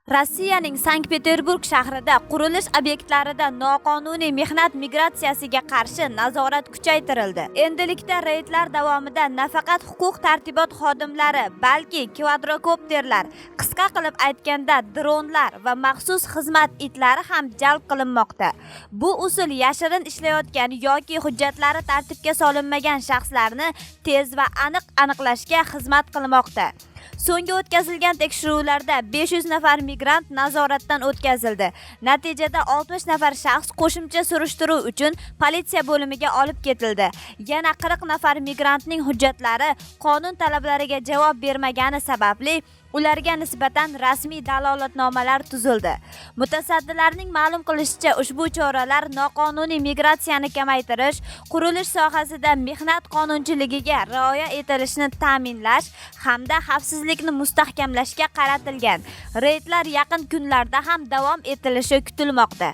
Rossiyaning Sankt-Peterburg shahrida qurilish obyektlarida noqonuniy mehnat migratsiyasiga qarshi nazorat kuchaytirildi. Endilikda reydlar davomida nafaqat huquq-tartibot xodimlari, balki kvadrokopterlar, qisqa qilib aytganda dronlar va maxsus xizmat itlari ham jalb qilinmoqda. Bu usul yashirin ishlayotgan yoki hujjatlari tartibga solinmagan shaxslarni tez va aniq aniqlashga xizmat qilmoqda. So'nggi o'tkazilgan tekshiruvlarda 500 nafar migrant nazoratdan o'tkazildi. Natijada 60 nafar shaxs qo'shimcha surishtiruv uchun politsiya bo'limiga olib ketildi. Yana 40 nafar migrantning hujjatlari qonun talablariga javob bermagani sababli ularga nisbatan rasmiy dalolatnomalar tuzildi. Mutasaddilarning ma'lum qilishicha, ushbu choralar noqonuniy migratsiyani kamaytirish, qurilish sohasida mehnat qonunchiligiga rioya etilishini ta'minlash hamda xavfsizlikni mustahkamlashga qaratilgan. Reydlar yaqin kunlarda ham davom etilishi kutilmoqda.